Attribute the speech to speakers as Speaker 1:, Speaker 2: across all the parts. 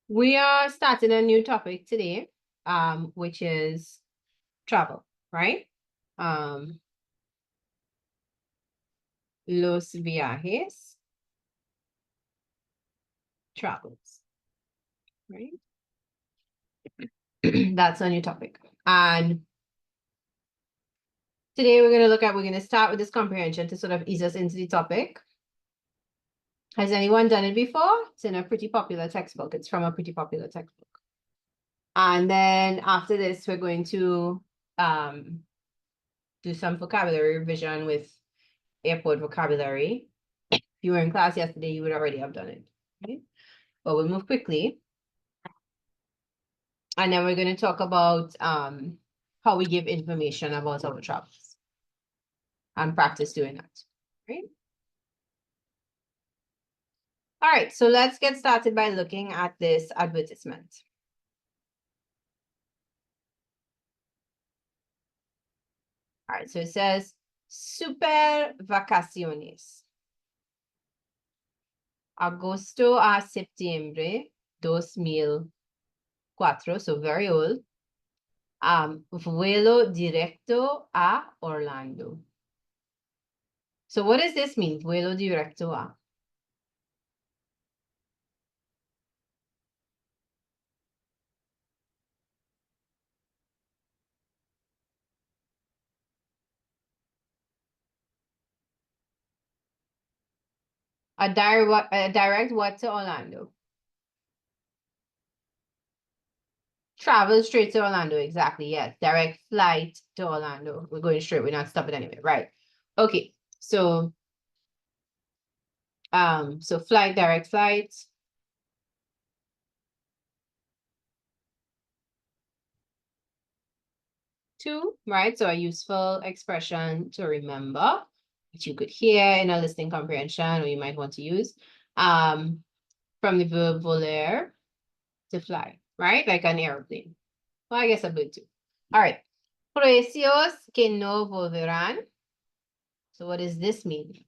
Speaker 1: We are starting a new topic today, which is travel, right? Los viajes, travels, right? That's a new topic. And today we're going to start with this comprehension to sort of ease us into the topic. Has anyone done it before? It's in a pretty popular textbook. It's from a pretty popular textbook. And then after this, we're going to do some vocabulary revision with airport vocabulary. If you were in class yesterday, you would already have done it. Okay? But we'll move quickly. And then we're going to talk about how we give information about our travels and practice doing that. Right? All right, so let's get started by looking at this advertisement. All right, so it says super vacaciones. Agosto a septiembre 2004, so very old. Vuelo directo a Orlando. So what does this mean? Vuelo directo a? A direct what to Orlando? Travel straight to Orlando, exactly, yes. Direct flight to Orlando. We're going straight, we're not stopping anywhere, right? Okay, so flight, direct flight. Two, right? So a useful expression to remember that you could hear in a listening comprehension, or you might want to use from the verb voler, to fly, right? Like an airplane. Well, I guess a bird too. All right. Precios que no volverán. So what does this mean?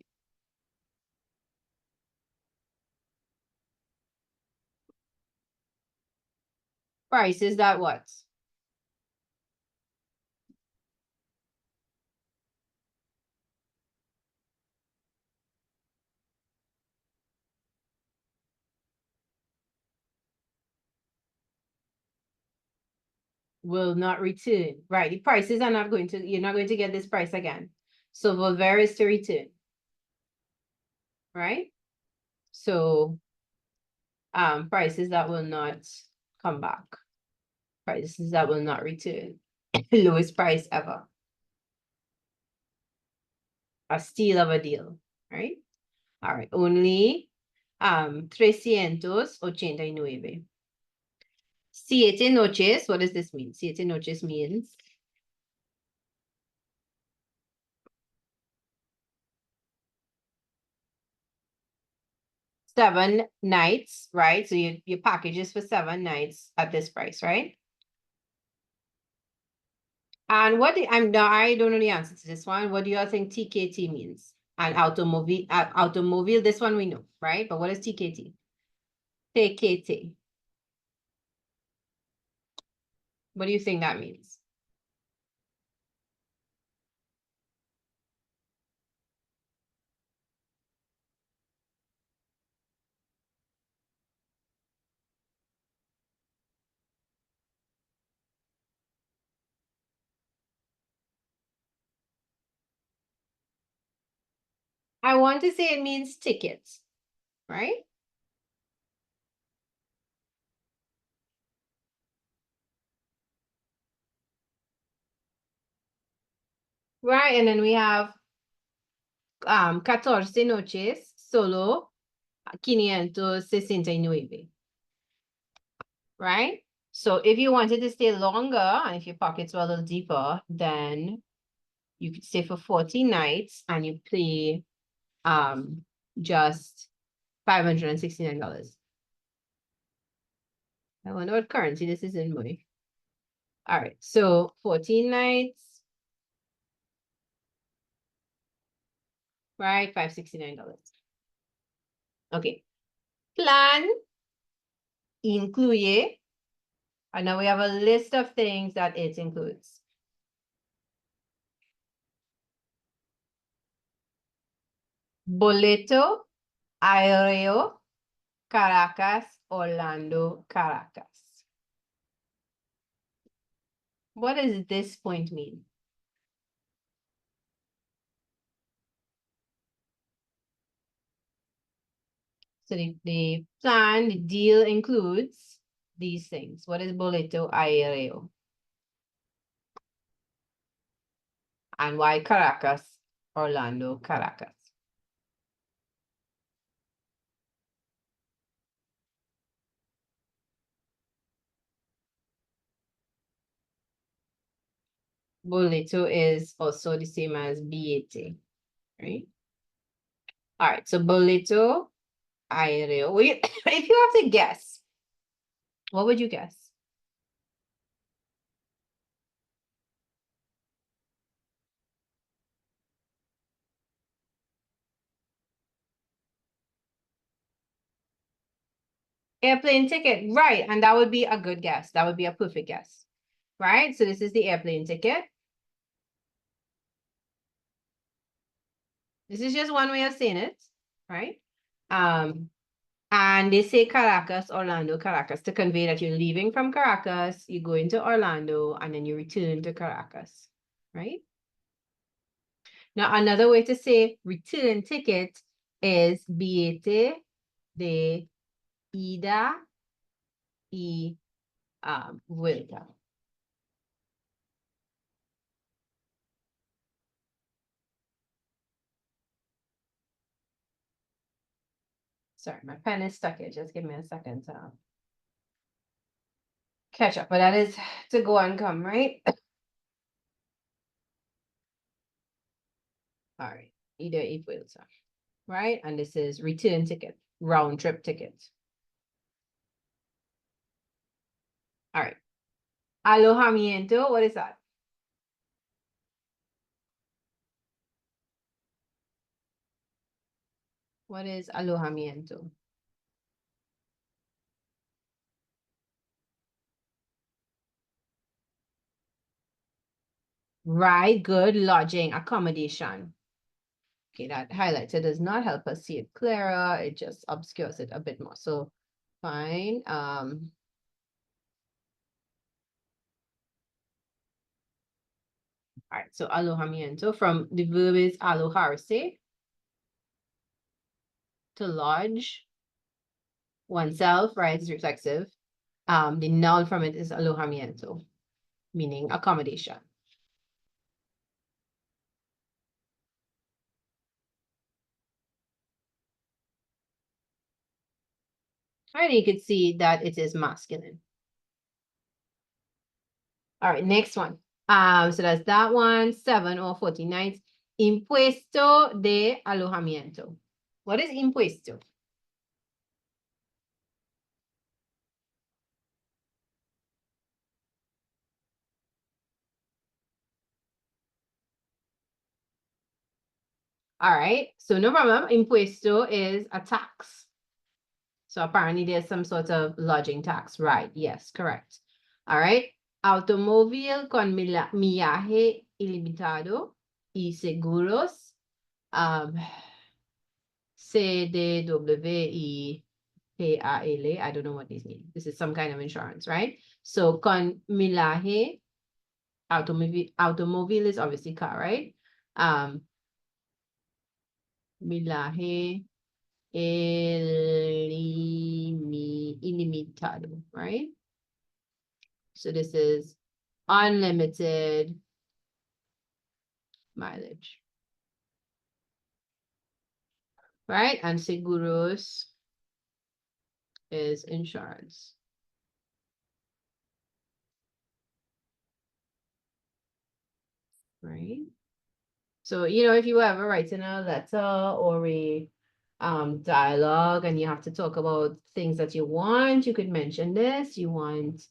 Speaker 1: Prices that what? Will not return. Right. The prices are not going to, you're not going to get this price again. So volver is to return. Right? So prices that will not come back. Prices that will not return. Lowest price ever. A steal of a deal. Right? All right. Only 389. Siete noches. What does this mean? Siete noches means 7 nights, right? So your package is for 7 nights at this price, right? And I don't know the answer to this one. What do you all think TKT means? And automobile, this one we know, right? But what is TKT? TKT. What do you think that means? I want to say it means tickets, right? Right, and then we have 14 noches, solo 569. Right? So if you wanted to stay longer, and if your pockets were a little deeper, then you could stay for 14 nights and you pay just $569. I wonder what currency this is in money. All right, so 14 nights, right? $569. Okay. Plan incluye, and now we have a list of things that it includes. Boleto, aéreo, Caracas, Orlando, Caracas. What does this point mean? So the plan, the deal includes these things. What is boleto aéreo? And why Caracas, Orlando, Caracas? Boleto is also the same as billete, right? All right, so boleto aéreo. If you have to guess, what would you guess? Airplane ticket, right? And that would be a good guess. That would be a perfect guess, right? So this is the airplane ticket. This is just one way of saying it, right? And they say Caracas, Orlando, Caracas to convey that you're leaving from Caracas, you go into Orlando, and then you return to Caracas, right? Now, another way to say return ticket is billete de ida y vuelta. Sorry, my pen is stuck here. Just give me a second to catch up. But that is to go and come, right? All right, ida y vuelta, right? And this is return ticket, round trip ticket. All right. Alojamiento, what is that? What is alojamiento? Right, good lodging, accommodation. Okay, that highlighter does not help us see it clearer. It just obscures it a bit more. So fine. All right, so alojamiento from the verb is alojarse, to lodge oneself, right? It's reflexive. The noun from it is alojamiento, meaning accommodation. All right, you could see that it is masculine. All right, next one. So that's that one, 7 or 49. Impuesto de alojamiento. What is impuesto? All right, so no problem. Impuesto is a tax. So apparently there's some sort of lodging tax, right? Yes, correct. All right. Automóvil con millaje ilimitado y seguros. CDWIPAL. I don't know what these mean. This is some kind of insurance, right? So con millaje, automobile is obviously car, right? Millaje ilimitado, right? So this is unlimited mileage, right? And seguros is insurance, right? So, if you ever write in a letter or a dialogue and you have to talk about things that you want, you could mention this. You want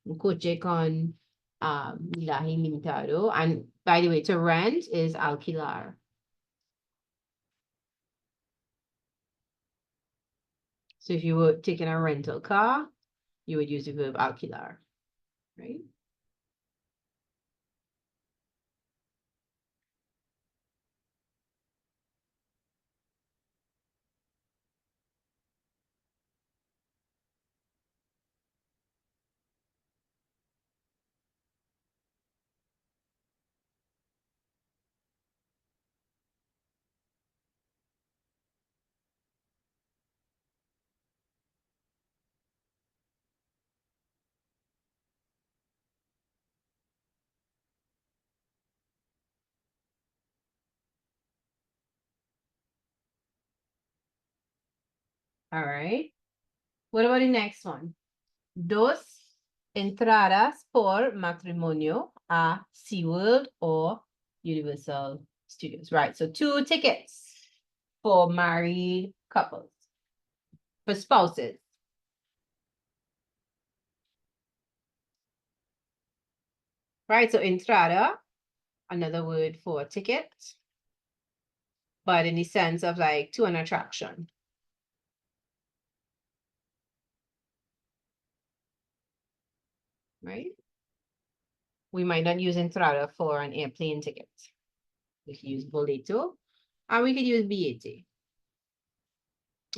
Speaker 1: un coche con millaje limitado. And by the way, to rent is alquilar. So if you were taking a rental car, you would use the verb alquilar, right? All right. What about the next one? Dos entradas por matrimonio a SeaWorld or Universal Studios. Right. So 2 tickets for married couples, for spouses. Right. So entrada, another word for ticket, but in the sense of like to an attraction. Right. We might not use entrada for an airplane ticket. We can use boleto, and we could use billete.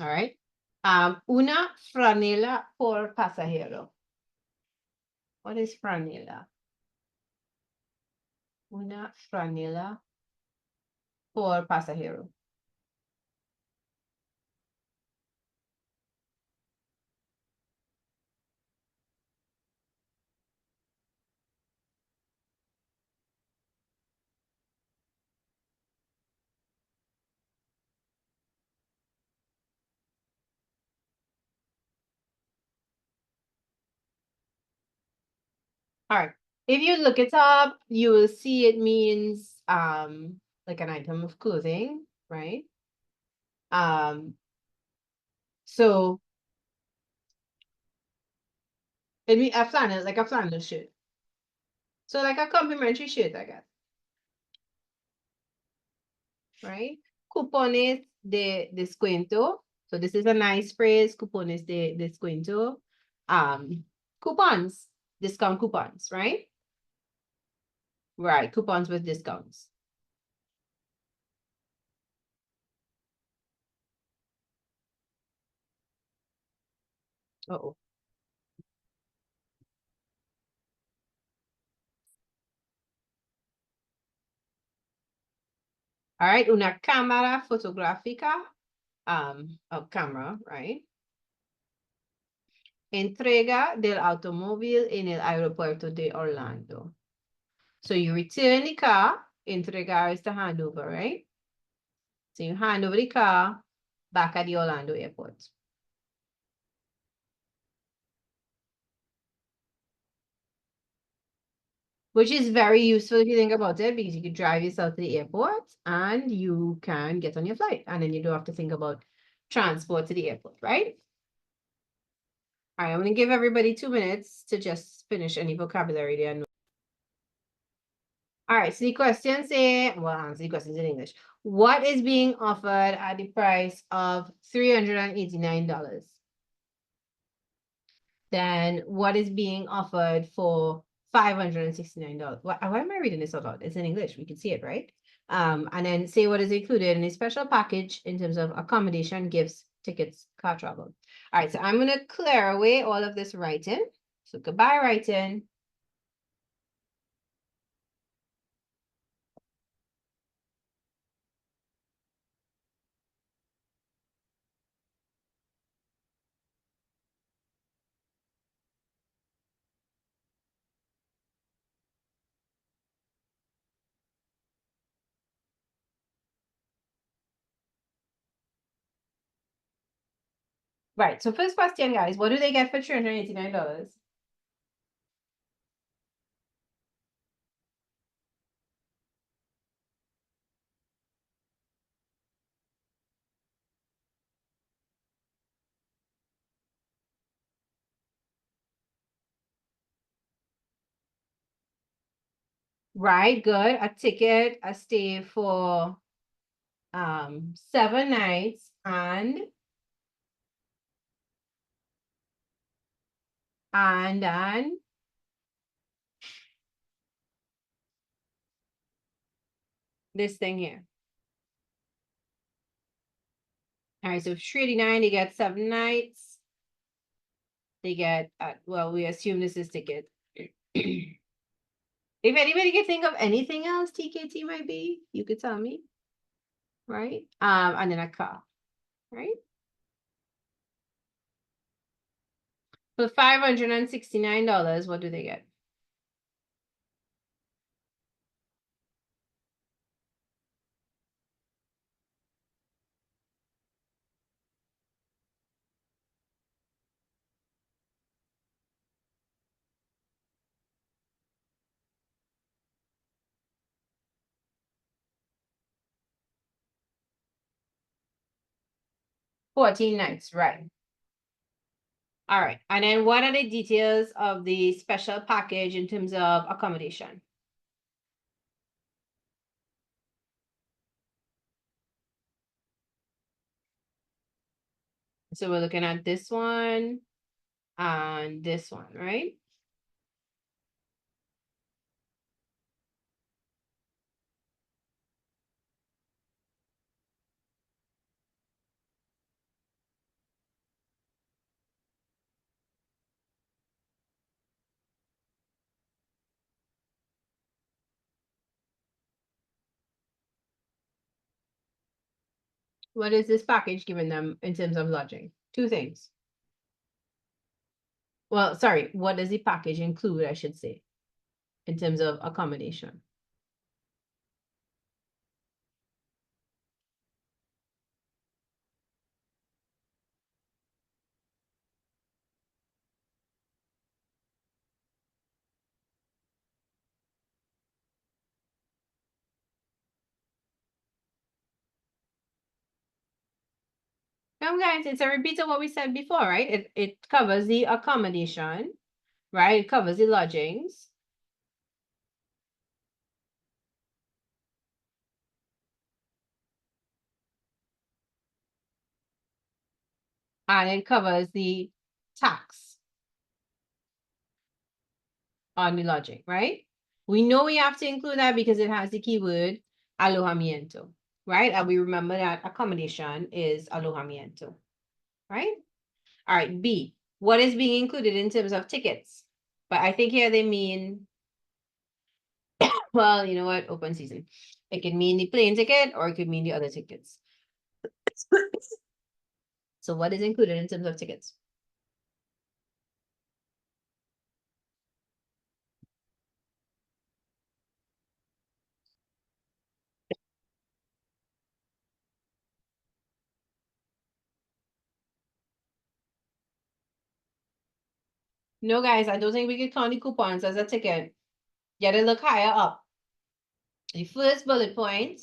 Speaker 1: All right. Una franela por pasajero. What is franela? Una franela por pasajero. All right. If you look it up, you will see it means like an item of clothing, right? So it means a flannel, like a flannel shirt. So like a complimentary shirt, I guess. Right? Cupones de descuento. So this is a nice phrase, cupones de descuento. Coupons, discount coupons, right? Right, coupons with discounts. Uh-oh. All right, una cámara fotográfica, a camera, right? Entrega del automóvil en el aeropuerto de Orlando. So you return the car, entregar is the handover, right? So you hand over the car back at the Orlando airport. Which is very useful if you think about it, because you can drive yourself to the airport and you can get on your flight, and then you don't have to think about transport to the airport, right? All right, I'm gonna give everybody 2 minutes to just finish any vocabulary they know. All right, so the questions say, well, answer the questions in English. What is being offered at the price of $389? Then what is being offered for $569? Why am I reading this out loud? It's in English. We can see it, right? And then say what is included in a special package in terms of accommodation, gifts, tickets, car travel. All right, so I'm gonna clear away all of this writing. So goodbye writing. Right, so first question, guys, what do they get for $389? Right, good. A ticket, a stay for 7 nights and And then this thing here. All right, so 389, they get 7 nights. They get, well, we assume this is ticket. If anybody can think of anything else TKT might be, you could tell me. Right? And then a car, right? For $569, what do they get? $14 nights, right? All right. And then what are the details of the special package in terms of accommodation? So we're looking at this one and this one, right? What is this package giving them in terms of lodging? Two things. Well, sorry, what does the package include, I should say, in terms of accommodation? Come guys, it's a repeat of what we said before, right? It covers the accommodation, right? It covers the lodgings. And it covers the tax on the lodging, right? We know we have to include that because it has the keyword alojamiento, right? And we remember that accommodation is alojamiento, right? All right, B, what is being included in terms of tickets? But I think here they mean, well, you know what, open season. It could mean the plane ticket or it could mean the other tickets. So what is included in terms of tickets? No, guys, I don't think we could count the coupons as a ticket. Get it look higher up. The first bullet point,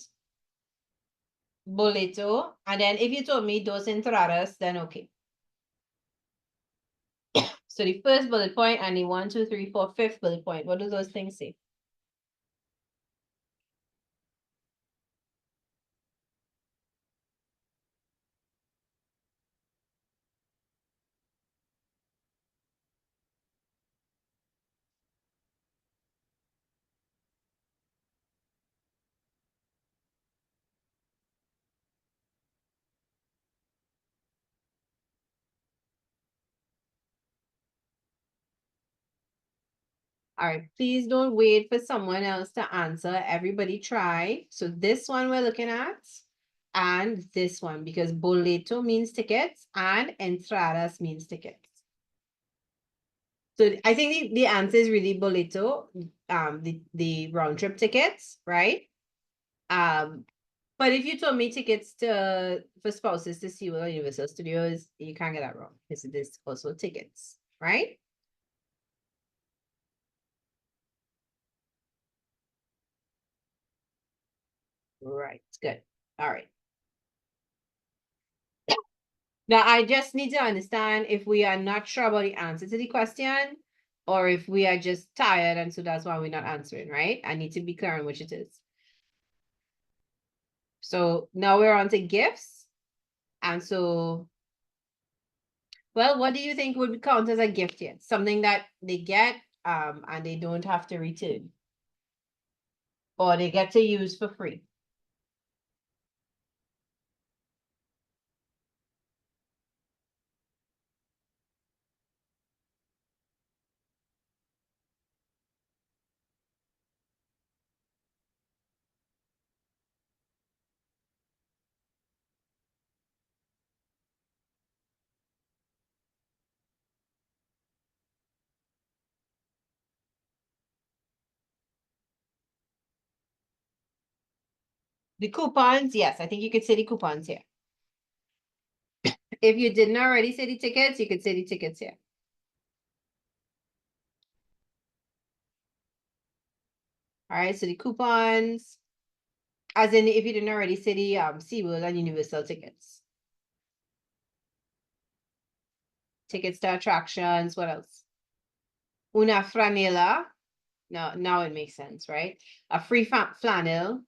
Speaker 1: boleto, and then if you told me dos entradas, then okay. So the first bullet point and the 1, 2, 3, 4, fifth bullet point, what do those things say? All right, please don't wait for someone else to answer. Everybody try. So this one we're looking at and this one because boleto means tickets and entradas means tickets. So I think the answer is really boleto, the round trip tickets, right? But if you told me tickets for spouses to see World Universal Studios, you can't get that wrong because it is also tickets, right? Right, good. All right. Now I just need to understand if we are not sure about the answer to the question or if we are just tired and so that's why we're not answering, right? I need to be clear on which it is. So now we're on to gifts. And so Well, what do you think would count as a gift here? Something that they get and they don't have to return. Or they get to use for free. The coupons, yes, I think you could say the coupons here. If you didn't already say the tickets, you could say the tickets here. All right, so the coupons, as in if you didn't already say the SeaWorld and Universal tickets. Tickets to attractions, what else? Una franela. No, now it makes sense, right? A free flannel.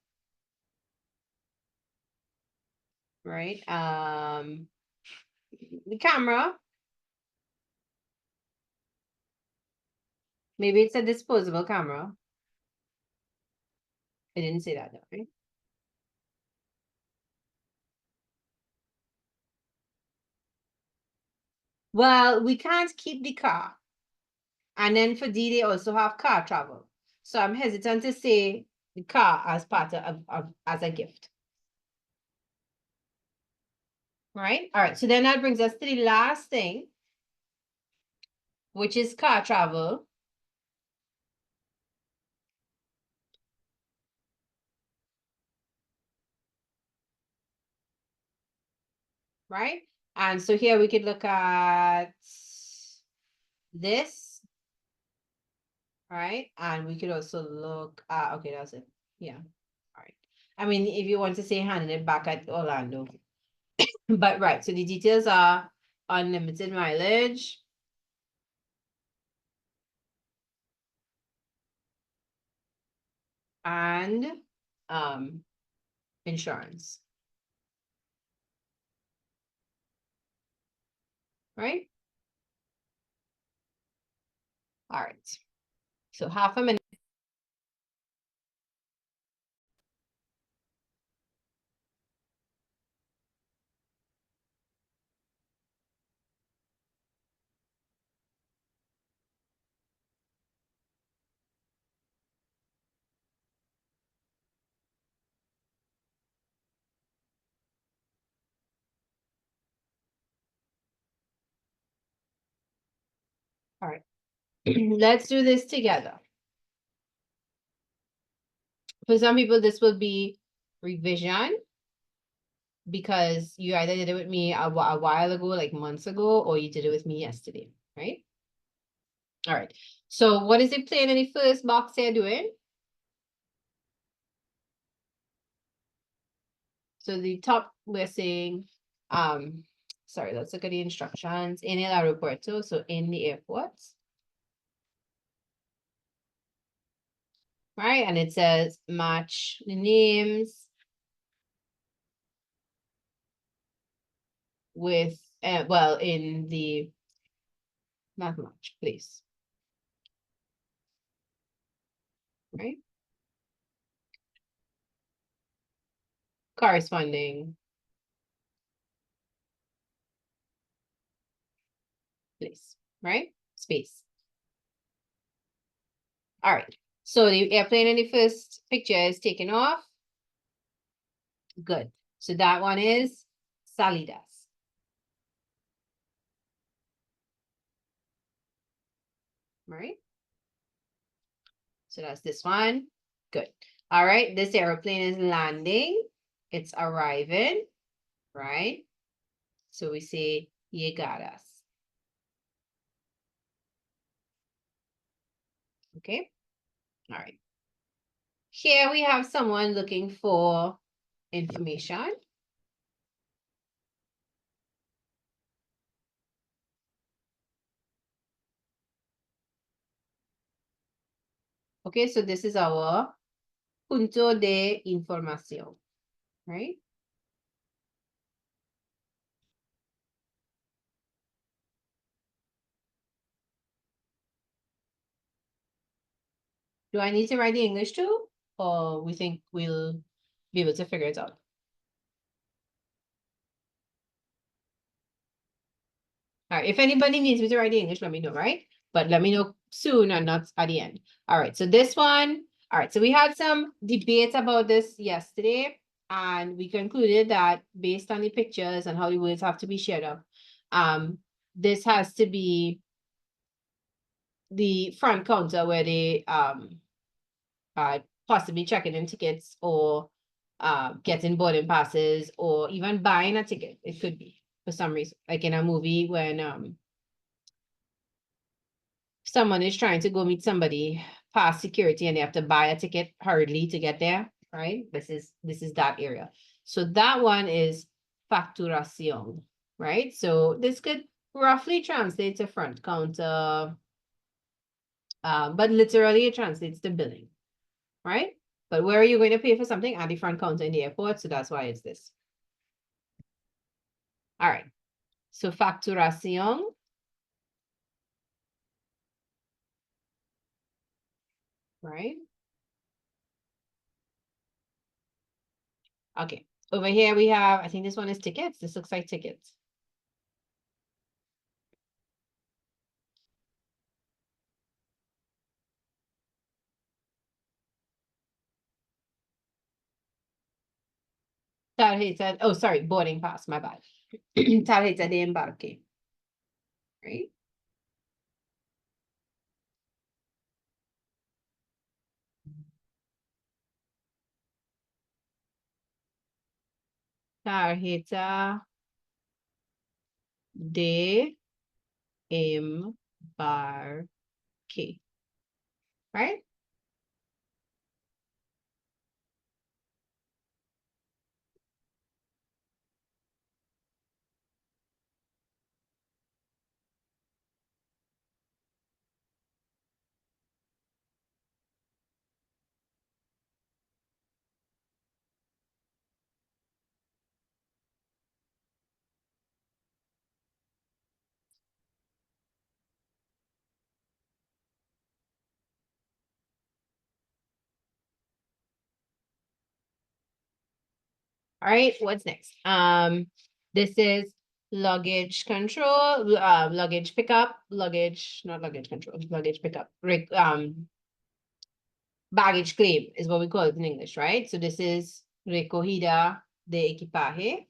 Speaker 1: Right? The camera. Maybe it's a disposable camera. I didn't say that though, right? Well, we can't keep the car. And then for D, they also have car travel. So I'm hesitant to say the car as part of as a gift. Right? All right. So then that brings us to the last thing, which is car travel. Right? And so here we could look at this. Right? And we could also look at, okay, that's it. Yeah. All right. I mean, if you want to say handing it back at Orlando. But right, so the details are unlimited mileage. And insurance. Right? All right. So half a minute. All right. Let's do this together. For some people, this will be revision because you either did it with me a while ago, like months ago, or you did it with me yesterday, right? All right. So what is it playing in the first box here doing? So the top, we're saying, sorry, let's look at the instructions. In el aeropuerto, so in the airports. Right, and it says match the names with, well, in the, not much, please. Right? Corresponding place, right? Space. All right. So the airplane in the first picture is taken off. Good. So that one is salidas. Right? So that's this one. Good. All right. This airplane is landing. It's arriving. Right? So we say llegadas. Okay. All right. Here we have someone looking for information. Okay, so this is our punto de información, right? Do I need to write the English too? Or we think we'll be able to figure it out? All right, if anybody needs me to write the English, let me know, right? But let me know soon and not at the end. All right, so this one, all right, so we had some debates about this yesterday, and we concluded that based on the pictures and how the words have to be shared up, this has to be the front counter where they possibly checking in tickets or getting boarding passes or even buying a ticket. It could be for some reason, like in a movie when someone is trying to go meet somebody past security and they have to buy a ticket hurriedly to get there, right? This is that area. So that one is facturación, right? So this could roughly translate to front counter, but literally it translates to billing, right? But where are you going to pay for something? At the front counter in the airport, so that's why it's this. All right, so facturación. Right? Okay, over here we have, I think this one is tickets. This looks like tickets. Tarjeta, oh, sorry, boarding pass, my bad. Tarjeta de embarque, right? Tarjeta de embarque, right? All right, what's next? This is luggage control, luggage pickup, luggage, not luggage control, luggage pickup, baggage claim is what we call it in English, right? So this is recogida de equipaje.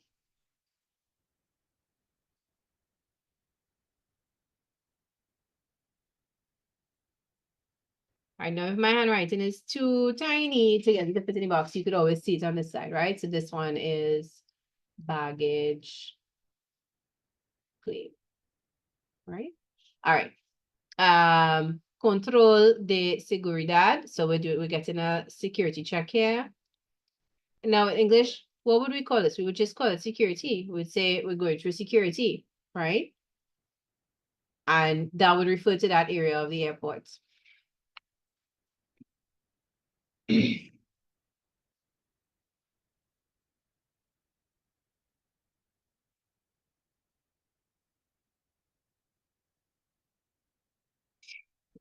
Speaker 1: I know if my handwriting is too tiny to get to fit in the box, you could always see it on this side, right? So this one is baggage claim, right? All right. Control de seguridad. So we're getting a security check here. Now in English, what would we call this? We would just call it security. We would say we're going through security, right? And that would refer to that area of the airport.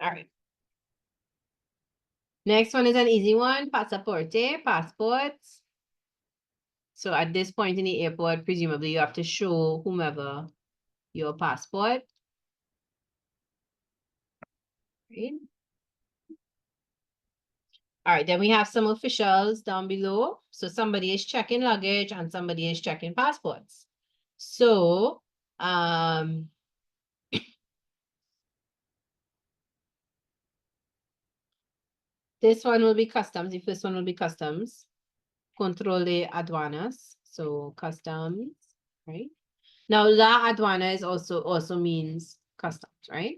Speaker 1: All right. Next one is an easy one, pasaporte, passports. So at this point in the airport, presumably you have to show whomever your passport. Right? All right, then we have some officials down below. So somebody is checking luggage and somebody is checking passports. So, this one will be customs. The first one will be customs. Control de aduanas. So customs, right? Now la aduana is also means customs, right?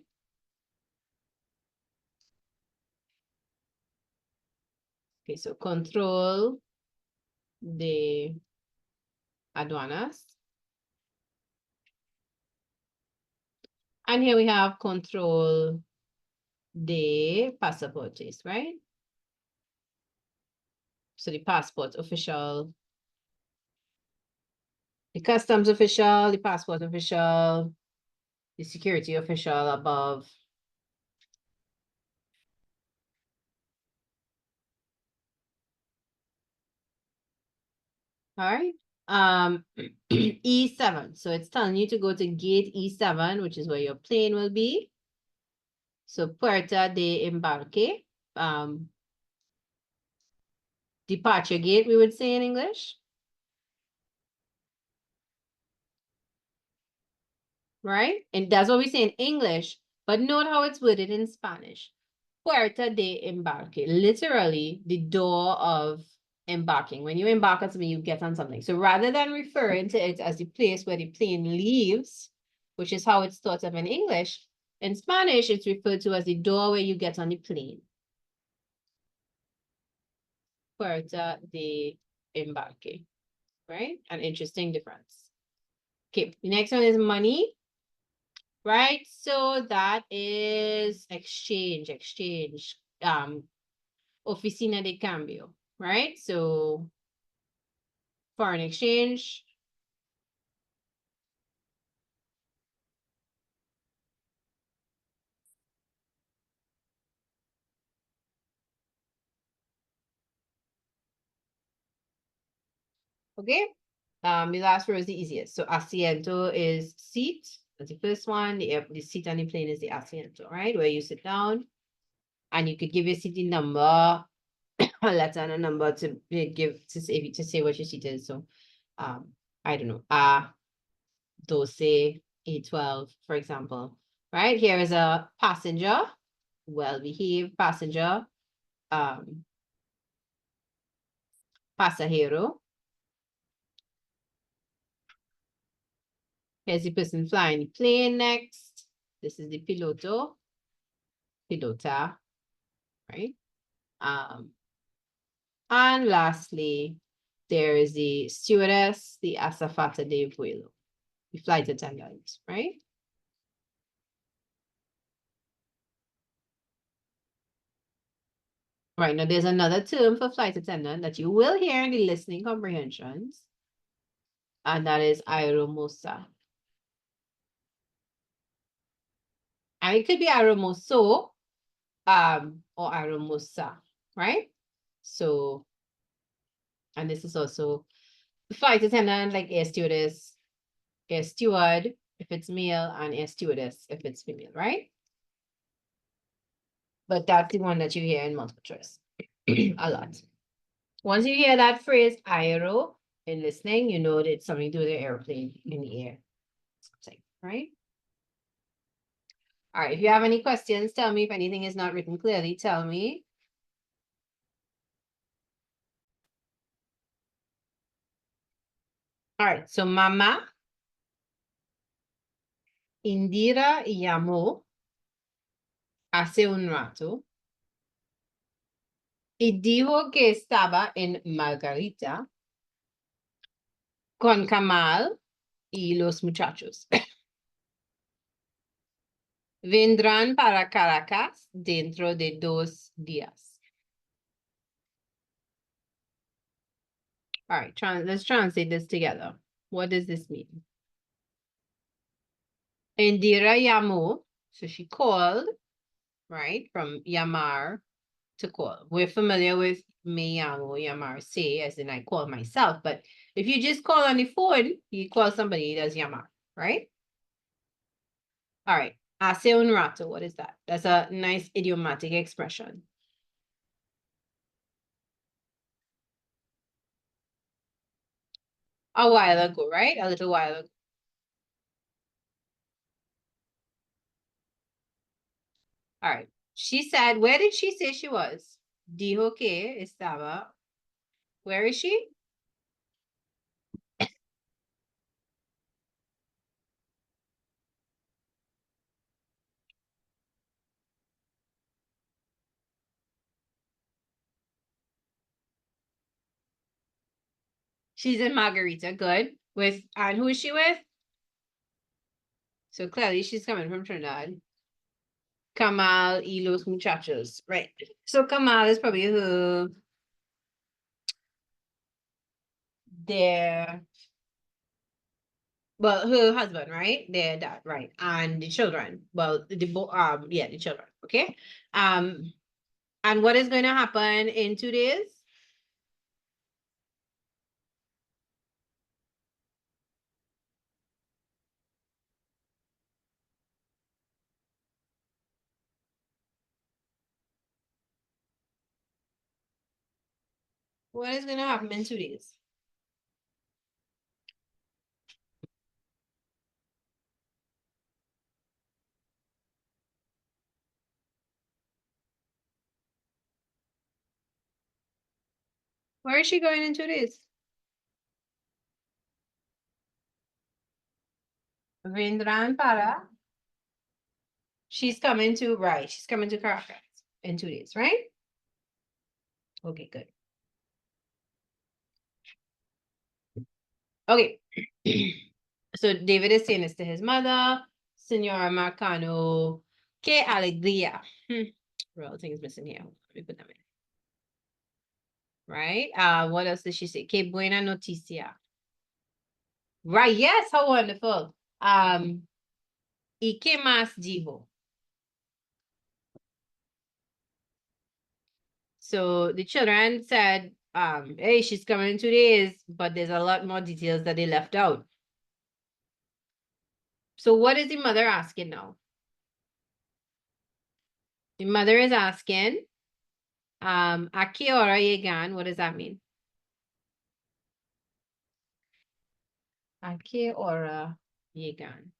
Speaker 1: Okay, so control de aduanas. And here we have control de pasaportes, right? So the passport official, the customs official, the passport official, the security official above. All right. E7. So it's telling you to go to gate E7, which is where your plane will be. So Puerta de Embarque. Departure gate, we would say in English. Right? And that's what we say in English, but note how it's worded in Spanish. Puerta de Embarque, literally the door of embarking. When you embark on something, you get on something. So rather than referring to it as the place where the plane leaves, which is how it's thought of in English, in Spanish, it's referred to as the door where you get on the plane. Puerta de Embarque, right? An interesting difference. Okay, the next one is money. Right, so that is exchange, oficina de cambio, right? So foreign exchange. Okay, the last row is the easiest. So asiento is seat, that's the first one. The seat on the plane is the asiento, right? Where you sit down, and you could give your seat the number, a letter and a number to give to say what your seat is. So, I don't know, A12, A12, for example. Right, here is a passenger, well-behaved passenger, pasajero. Here's the person flying the plane next. This is the piloto, pilota, right? And lastly, there is the stewardess, the azafata de vuelo, the flight attendant, right? Right, now there's another term for flight attendant that you will hear in the listening comprehensions, and that is aeromoza. And it could be aeromozo, or aeromoza, right? So, and this is also flight attendant, like air stewardess, air steward, if it's male, and air stewardess, if it's female, right? But that's the one that you hear in multiple choice a lot. Once you hear that phrase aero in listening, you know that it's something to do with the airplane in the air, right? All right, if you have any questions, tell me. If anything is not written clearly, tell me. All right, so mama Indira llamó hace un rato y dijo que estaba en Margarita con Kamal y los muchachos. Vendrán para Caracas dentro de 2 días. All right, let's translate this together. What does this mean? Indira llamó, so she called, right, from llamar to call. We're familiar with me llamo, llamar, say, as in I call myself, but if you just call on the phone, you call somebody, that's llamar, right? All right, hace un rato, what is that? That's a nice idiomatic expression. A while ago, right? A little while ago. All right. She said, where did she say she was? Dijo que estaba. Where is she? She's in Margarita. Good. And who is she with? So clearly she's coming from Trinidad. Kamal y los muchachos. Right. So Kamal is probably their, well, her husband, right? Their dad, right? And the children. Well, the children. Okay. And what is going to happen in 2 days? What is going to happen in 2 days? Where is she going in 2 days? Vendran para. She's coming to, right, she's coming to Caracas in 2 days, right? Okay, good. Okay. So David is saying this to his mother, Senora Marcano, que alegría. Real things missing here. Let me put them in. Right? What else did she say? Que buena noticia. Right, yes, how wonderful. ¿Y qué más dijo? So the children said, hey, she's coming in 2 days, but there's a lot more details that they left out. So what is the mother asking now? The mother is asking, ¿a qué hora llegan? What does that mean? ¿A qué hora llegan?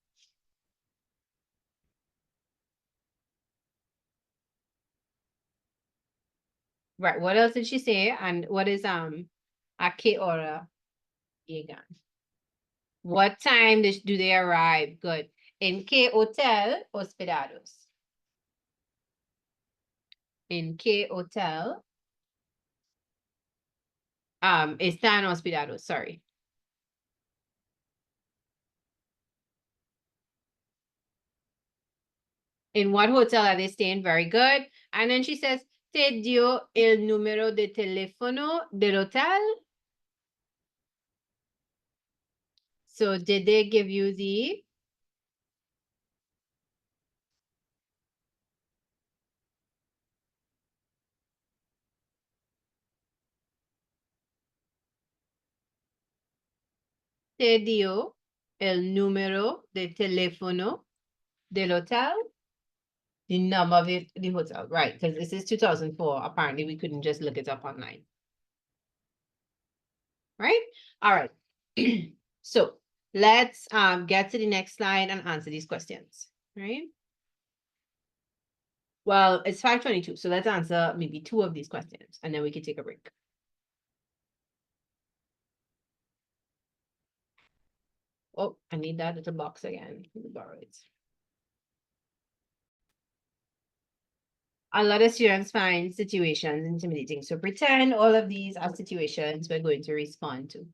Speaker 1: Right, what else did she say? And what is ¿a qué hora llegan? What time do they arrive? Good. ¿En qué hotel hospedados? ¿En qué hotel están hospedados? Sorry. In what hotel are they staying? Very good. And then she says, ¿te dio el número de teléfono del hotel? So did they give you the? ¿Te dio el número de teléfono del hotel? The number of the hotel, right? Because this is 2004. Apparently, we couldn't just look it up online. Right? All right. So let's get to the next slide and answer these questions. Right? Well, it's 5:22, so let's answer maybe 2 of these questions, and then we can take a break. Oh, I need that little box again. Let me borrow it. A lot of students find situations intimidating. So pretend all of these are situations we're going to respond to.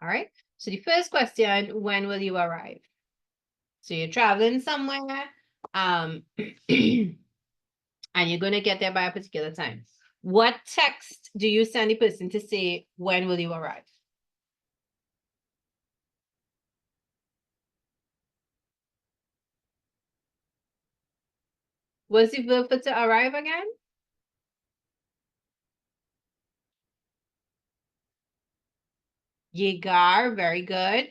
Speaker 1: All right. So the first question, when will you arrive? So you're traveling somewhere, and you're going to get there by a particular time. What text do you send the person to say, when will you arrive? What's the verb for to arrive again? Llegar, very good.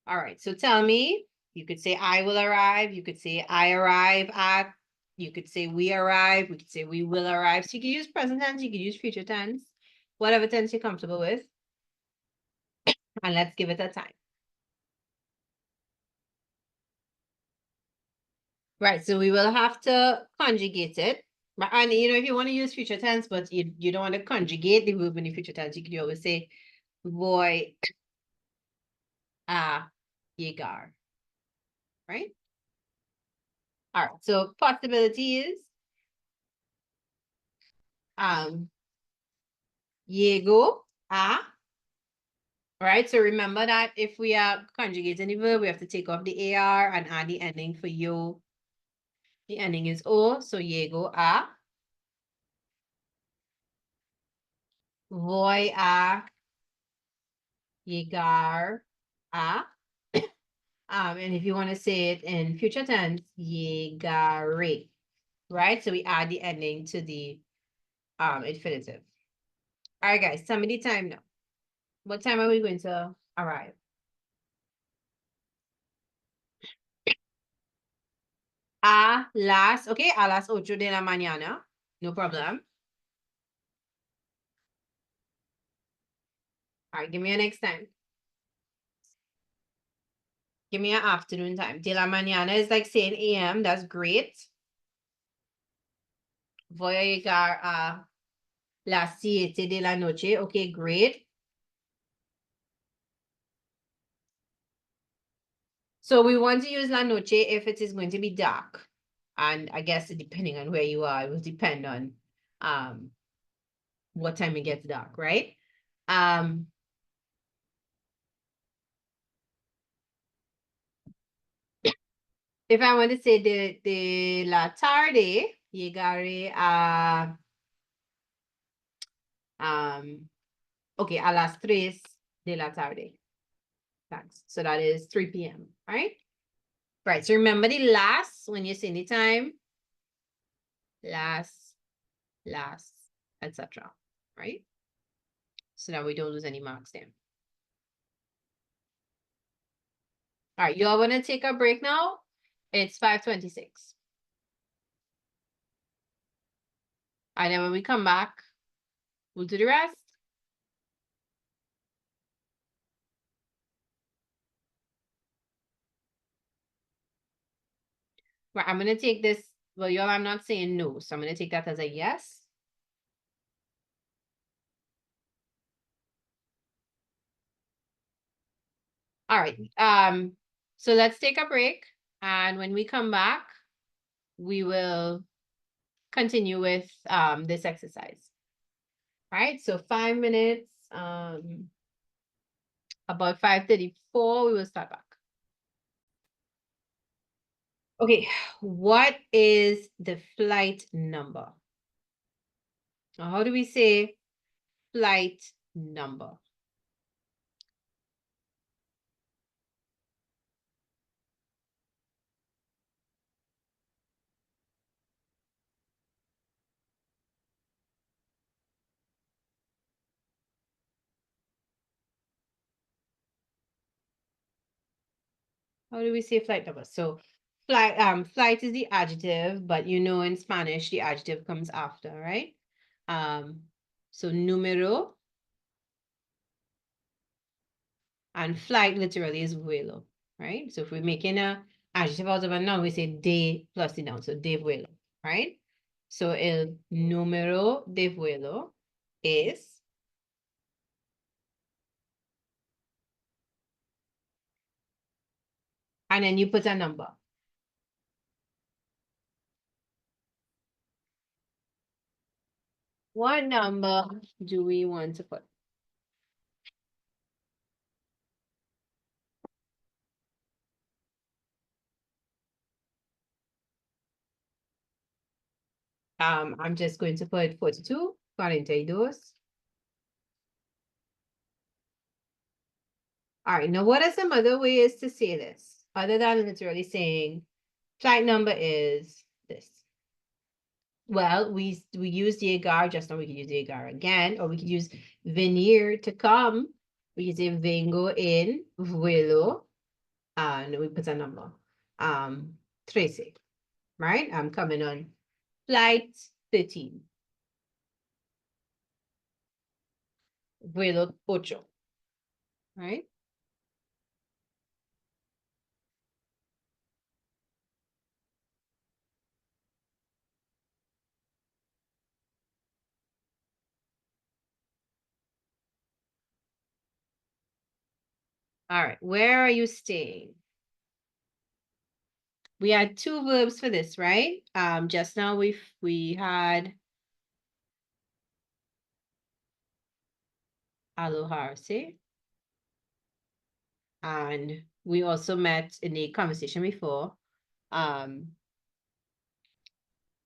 Speaker 1: All right, so tell me, you could say I will arrive, you could say I arrive at, you could say we arrive, we could say we will arrive. So you can use present tense, you can use future tense, whatever tense you're comfortable with. And let's give it a time. Right, so we will have to conjugate it. And you know, if you want to use future tense, but you don't want to conjugate the verb in the future tense, you could always say voy a llegar. Right? All right, so possibility is llego a. All right, so remember that if we are conjugating the verb, we have to take off the AR and add the ending for you. The ending is O, so llego a. Voy a llegar a. And if you want to say it in future tense, llegaré. Right, so we add the ending to the infinitive. All right, guys, tell me the time now. What time are we going to arrive? A las, okay, a las 8 de la mañana. No problem. All right, give me a next time. Give me an afternoon time. De la mañana is like saying AM. That's great. Voy a llegar a las 7 de la noche. Okay, great. So we want to use la noche if it is going to be dark. And I guess depending on where you are, it will depend on what time it gets dark, right? If I want to say de la tarde, llegaré a okay, a las 3 de la tarde. Thanks. So that is 3 p.m. Right? Right. So remember the last when you say the time. Last, etc. Right? So that we don't lose any marks there. All right, you all want to take a break now? It's 5:26. And then when we come back, we'll do the rest. Right, I'm going to take this. Well, y'all, I'm not saying no. So I'm going to take that as a yes. All right. So let's take a break. And when we come back, we will continue with this exercise. All right. So 5 minutes, about 5:34, we will start back. Okay. What is the flight number? Now, how do we say flight number? How do we say flight number? So flight is the adjective, but you know in Spanish the adjective comes after, right? So número and flight literally is vuelo, right? So if we're making a adjective out of a noun, we say de plus the noun, so de vuelo, right? So el número de vuelo is and then you put a number. What number do we want to put? I'm just going to put 42, 42. All right, now what are some other ways to say this? Other than literally saying flight number is this. Well, we use the agar just now. We could use the agar again, or we could use venir to come. We could say vengo en vuelo, and we put a number. 13, right? I'm coming on flight 13. Vuelo 8, right? All right, where are you staying? We had 2 verbs for this, right? Just now we had alojarse. And we also met in a conversation before.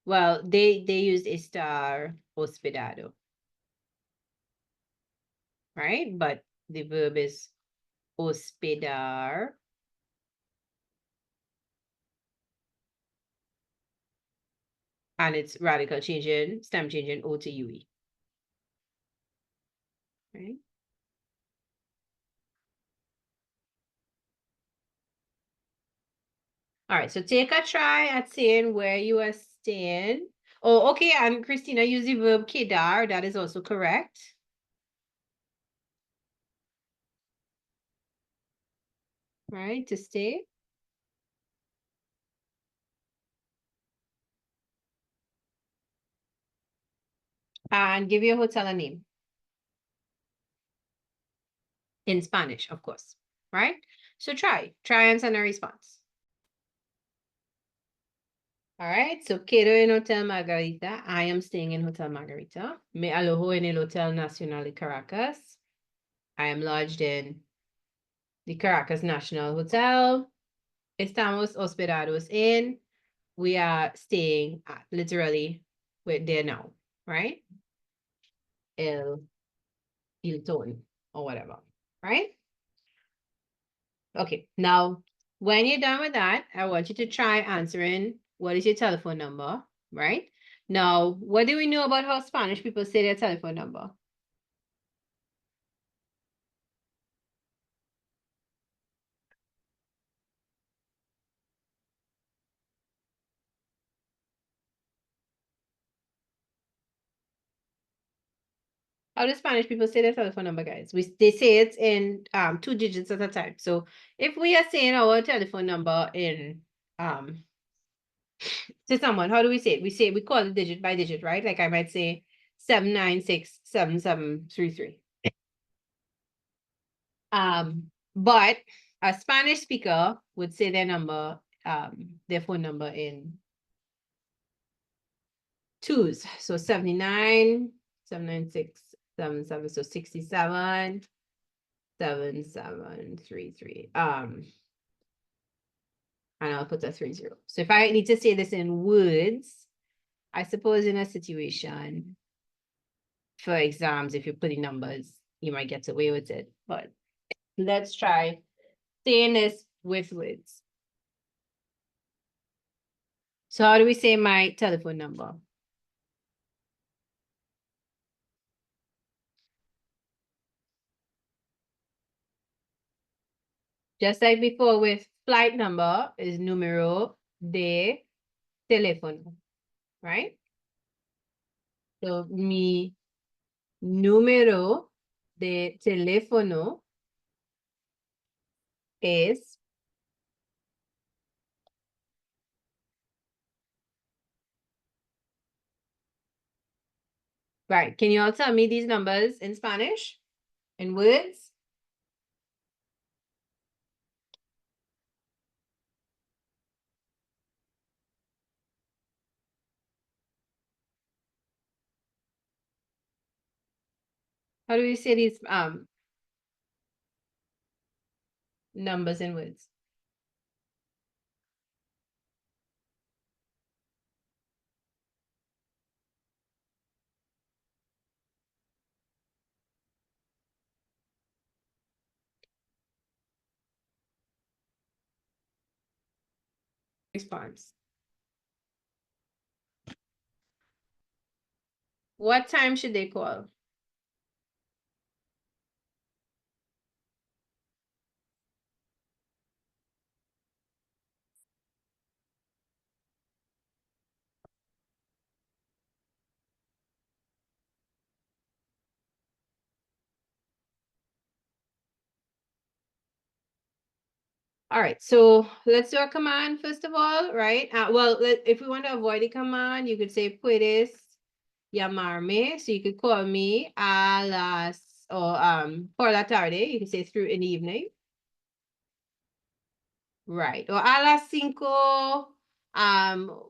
Speaker 1: Well, they used estar hospedado, right? But the verb is hospedar. And it's radical changing, stem changing O to UE. Right? All right, so take a try at saying where you are staying. Oh, okay, and Christina used the verb kedar. That is also correct. Right, to stay. And give your hotel a name. In Spanish, of course. Right? So try and send a response. All right, so quedo en Hotel Margarita. I am staying in Hotel Margarita. Me alojo en el Hotel Nacional de Caracas. I am lodged in the Caracas National Hotel. Estamos hospedados en. We are staying at, literally, we're there now, right? El Hilton or whatever, right? Okay, now, when you're done with that, I want you to try answering what is your telephone number, right? Now, what do we know about how Spanish people say their telephone number? How do Spanish people say their telephone number, guys? They say it in 2 digits at a time. So if we are saying our telephone number in to someone, how do we say it? We call it digit by digit, right? Like I might say 7967733. But a Spanish speaker would say their phone number in twos. So 79, 79677. So 67, 7733. And I'll put a 30. So if I need to say this in words, I suppose in a situation for exams, if you're putting numbers, you might get away with it. But let's try saying this with words. So how do we say my telephone number? Just like before with flight number is número de teléfono, right? So mi número de teléfono es right. Can you all tell me these numbers in Spanish? In words? How do we say these numbers in words? Response. What time should they call? All right, so let's do a command first of all, right? If we want to avoid the command, you could say puedes llamarme. So you could call me a las or por la tarde. You could say through in the evening. Right. Or a las 5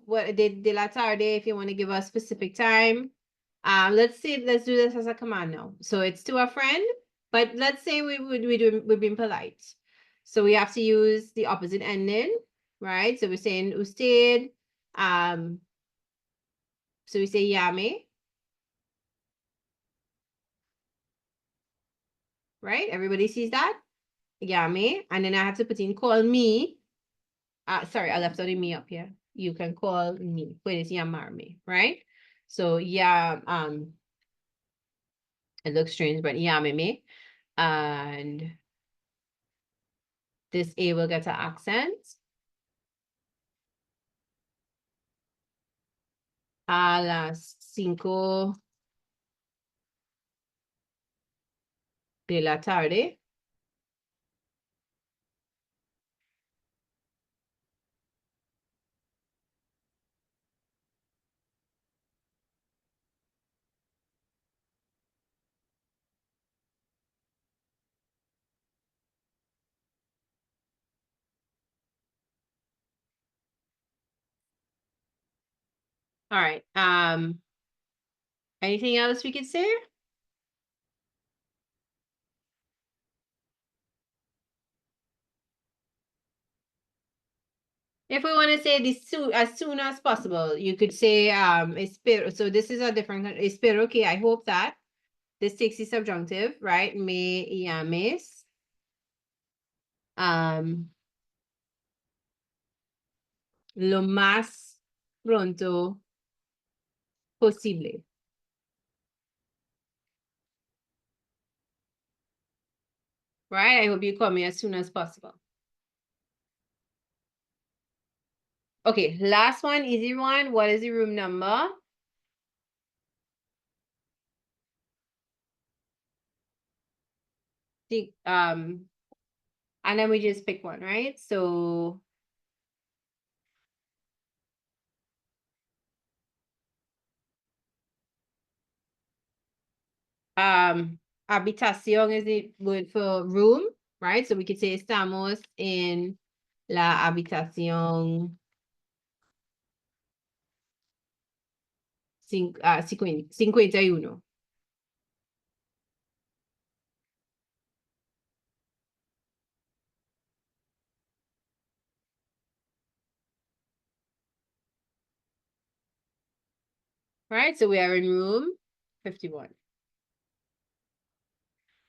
Speaker 1: what de la tarde if you want to give a specific time. Let's do this as a command now. So it's to a friend, but let's say we're being polite. So we have to use the opposite ending, right? So we're saying usted, so we say llame, right? Everybody sees that? Llame, and then I have to put in call me. Sorry, I left out the me up here. You can call me, puedes llamarme, right? So yeah, it looks strange, but llámeme. And this A will get an accent. a las 5 de la tarde. All right. Anything else we could say? If we want to say this as soon as possible, you could say espero. So this is a different espero que I hope that this takes the subjunctive, right? Me llames. Lo más pronto posible. Right? I hope you call me as soon as possible. Okay, last one, easy one. What is the room number? And then we just pick one, right? So habitación is the word for room, right? So we could say estamos en la habitación 51. Right? So we are in room 51.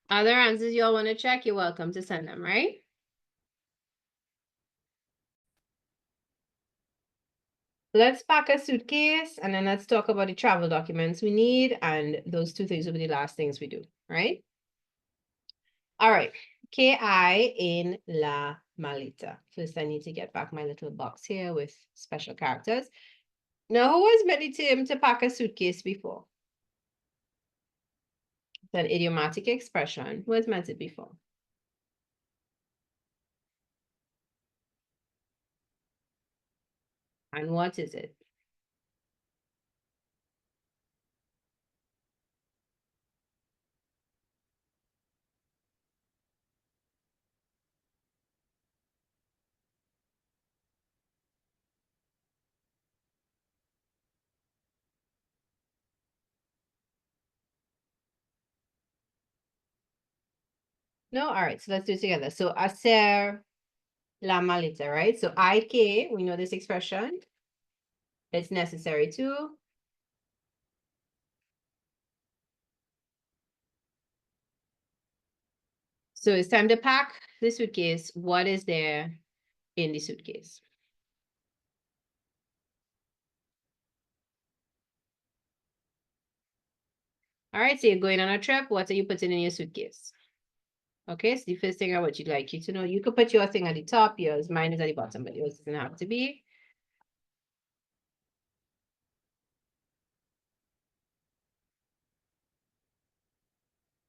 Speaker 1: Other answers you all want to check, you're welcome to send them, right? Let's pack a suitcase and then let's talk about the travel documents we need, and those two things will be the last things we do, right? All right. ¿Qué hay en la maleta? First, I need to get back my little box here with special characters. Now, who has met the term to pack a suitcase before? It's an idiomatic expression. Who has met it before? And what is it? No? All right, so let's do it together. So, hacer la maleta, right? So, hay que, we know this expression. It's necessary to. So, it's time to pack the suitcase. What is there in the suitcase? All right, so you're going on a trip. What are you putting in your suitcase? Okay, so the first thing I would like you to know, you could put your thing at the top, yours, mine is at the bottom, but yours doesn't have to be.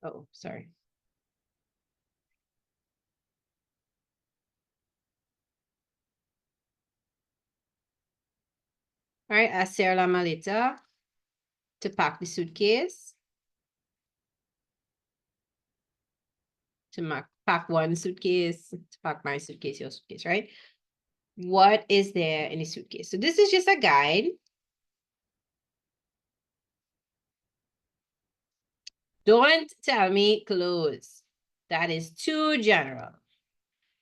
Speaker 1: Oh, sorry. All right, hacer la maleta, to pack the suitcase. To pack one suitcase, to pack my suitcase, your suitcase, right? What is there in the suitcase? So this is just a guide. Don't tell me clothes. That is too general.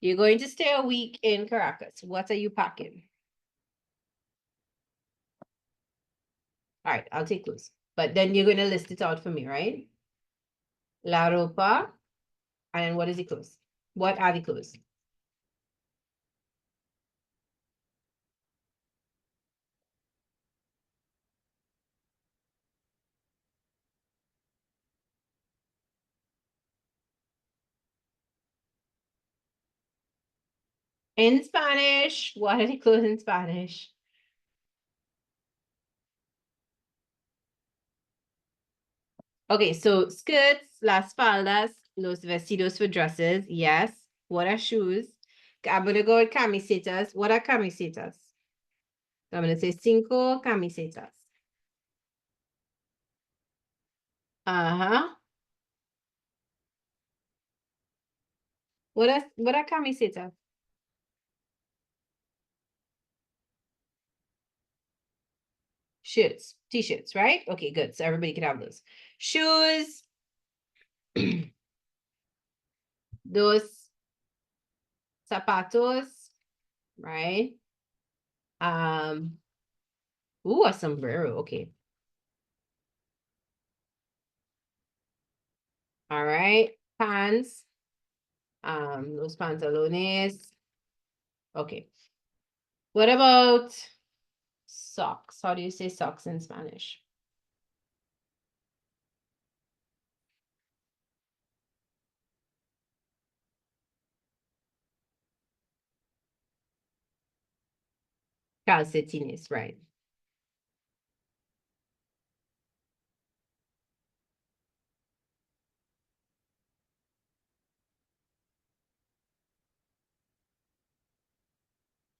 Speaker 1: You're going to stay a week in Caracas. What are you packing? All right, I'll take clothes. But then you're going to list it out for me, right? La ropa. And then what is the clothes? What are the clothes? In Spanish, what are the clothes in Spanish? Okay, so skirts, las faldas, los vestidos for dresses, yes. What are shoes? I'm gonna go with camisetas. What are camisetas? So I'm gonna say cinco camisetas. Uh-huh. What are camisetas? Shirts, t-shirts, right? Okay, good. So everybody can have those. Shoes, those zapatos, right? Ooh, a sombrero. Okay. All right. Pants. Los pantalones. Okay. What about socks? How do you say socks in Spanish? Calcetines, right?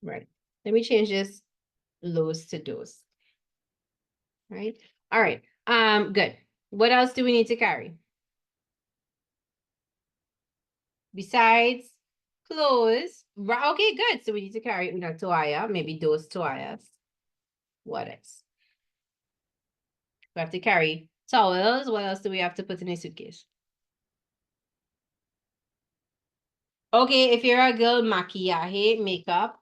Speaker 1: Right. Let me change this los to dos. Right. All right. Good. What else do we need to carry? Besides clothes. Right. Okay, good. So we need to carry una toalla, maybe those toallas. What else? We have to carry towels. What else do we have to put in a suitcase? Okay, if you're a girl, maquillaje, makeup.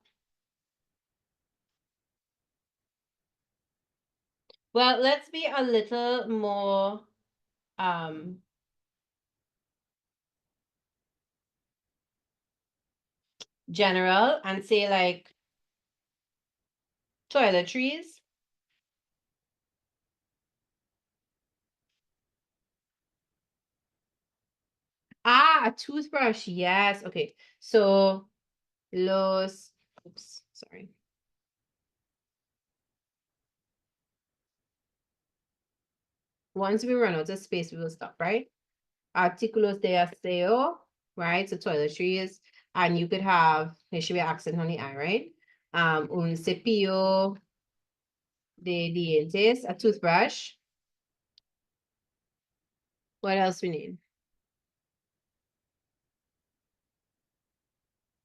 Speaker 1: Well, let's be a little more um general and say like toiletries. Ah, a toothbrush. Yes. Okay. So los, oops, sorry. Once we run out of space, we will stop, right? Artículos de aseo, right? So toiletries. And you could have, there should be an accent on the I, right? Un cepillo de dientes, a toothbrush. What else we need?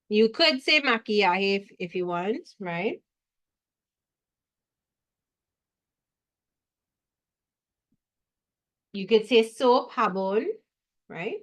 Speaker 1: You could say maquillaje if you want, right? You could say soap, jabón, right?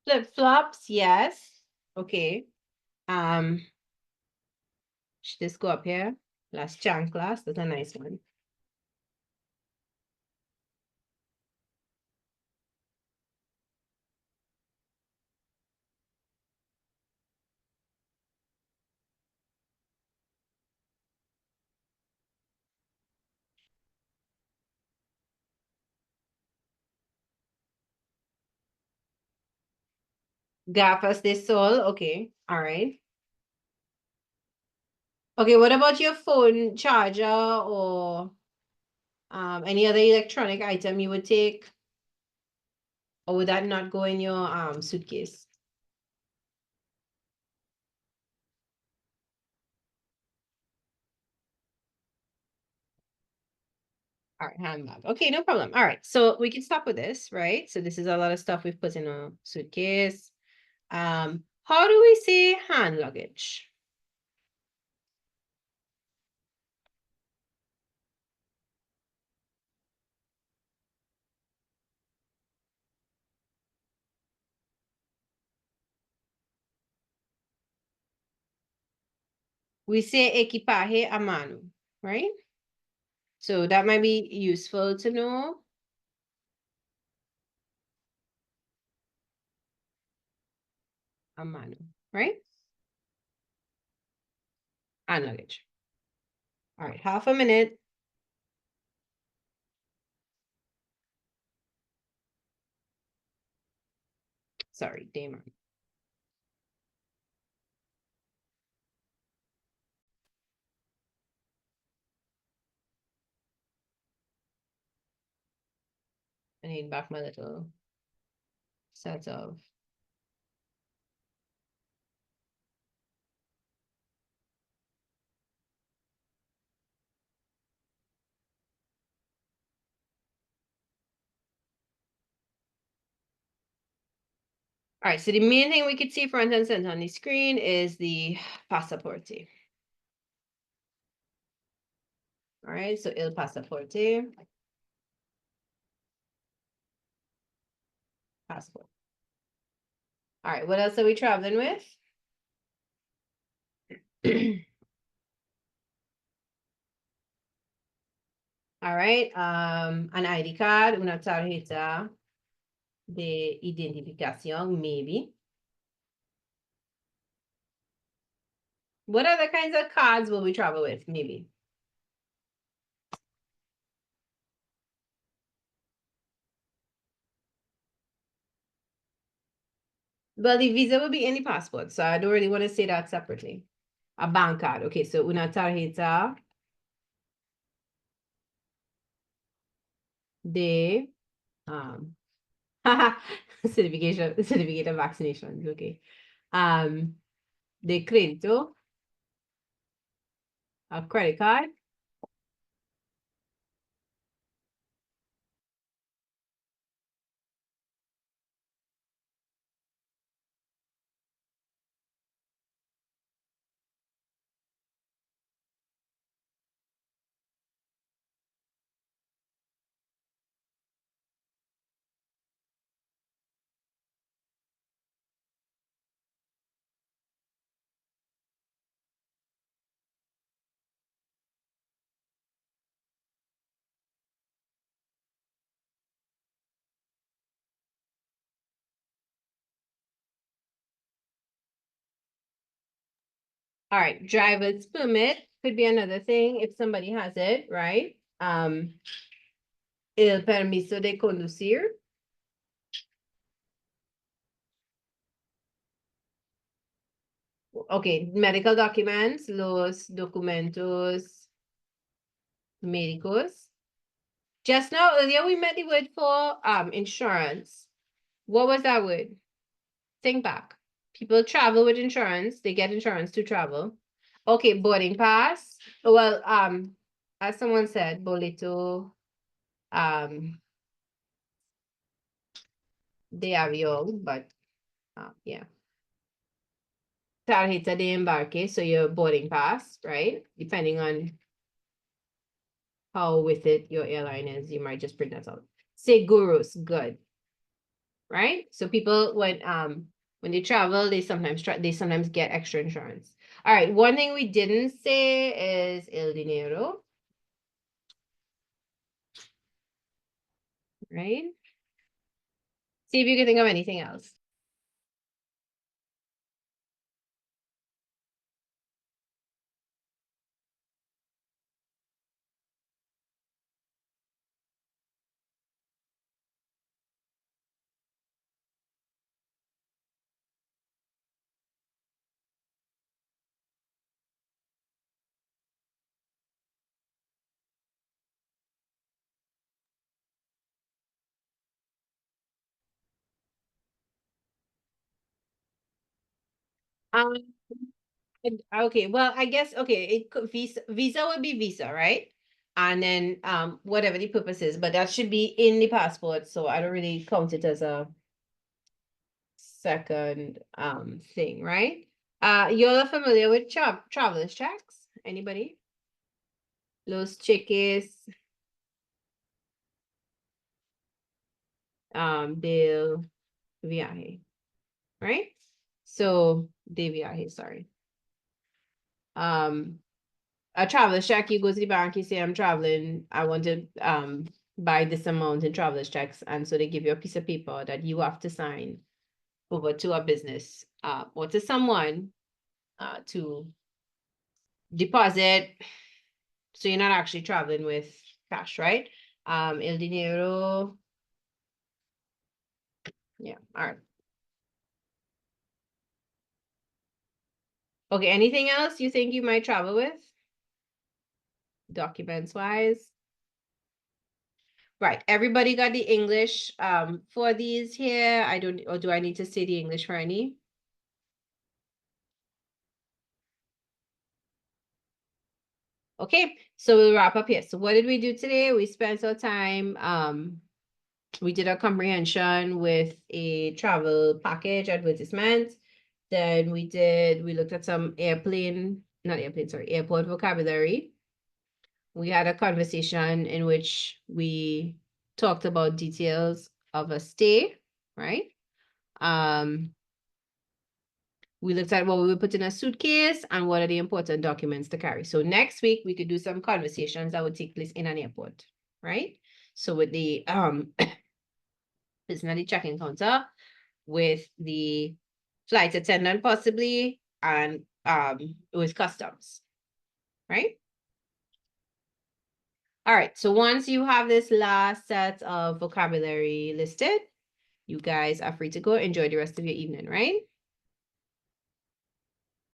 Speaker 1: Flip-flops, yes. Okay. Um, should this go up here? Las chanclas, that's a nice one. Gafas de sol, okay. All right. Okay, what about your phone charger or any other electronic item you would take? Or would that not go in your suitcase? All right, handbag. Okay, no problem. All right, so we can stop with this, right? So this is a lot of stuff we've put in a suitcase. How do we say hand luggage? We say equipaje a mano, right? So that might be useful to know. a mano, right? And luggage. All right, half a minute. Sorry, Damon. I need back my little set of. All right, so the main thing we could see front and center on the screen is the passaporte. All right, so il passaporte. Passport. All right, what else are we traveling with? All right, an ID card, una tarjeta de identificación, maybe. What other kinds of cards will we travel with, maybe? Well, the visa will be in the passport, so I don't really want to say that separately. A bank card, okay, so una tarjeta de certificate of vaccination, okay. De crédito, a credit card. All right, driver's permit could be another thing if somebody has it, right? El permiso de conducir. Okay, medical documents, los documentos médicos. Just now, earlier we met the word for insurance. What was that word? Think back. People travel with insurance. They get insurance to travel. Okay, boarding pass. Well, as someone said, boleto de avión, but yeah. Tarjeta de embarque, so your boarding pass, right? Depending on how with it your airline is, you might just print that out. Seguros, good. Right? So people when they travel, they sometimes get extra insurance. All right, one thing we didn't say is el dinero. Right? See if you can think of anything else. Um, okay, well, I guess okay, it could visa would be visa, right? And then whatever the purpose is, but that should be in the passport, so I don't really count it as a second thing, right? You're familiar with traveler's checks? Anybody? Los cheques del viaje, right? So de viaje, sorry. A traveler's check, you go to the bank, you say I'm traveling, I want to buy this amount in traveler's checks, and so they give you a piece of paper that you have to sign over to a business or to someone to deposit, so you're not actually traveling with cash, right? El dinero. Yeah, all right. Okay, anything else you think you might travel with? Documents wise? Right, everybody got the English for these here. I don't, or do I need to say the English for any? Okay, so we'll wrap up here. So what did we do today? We spent our time, we did a comprehension with a travel package advertisement. Then we looked at some airport vocabulary. We had a conversation in which we talked about details of a stay, right? We looked at what we would put in a suitcase and what are the important documents to carry. So next week we could do some conversations that would take place in an airport, right? So with the personally check-in counter, with the flight attendant possibly, and with customs, right? All right, so once you have this last set of vocabulary listed, you guys are free to go. Enjoy the rest of your evening, right?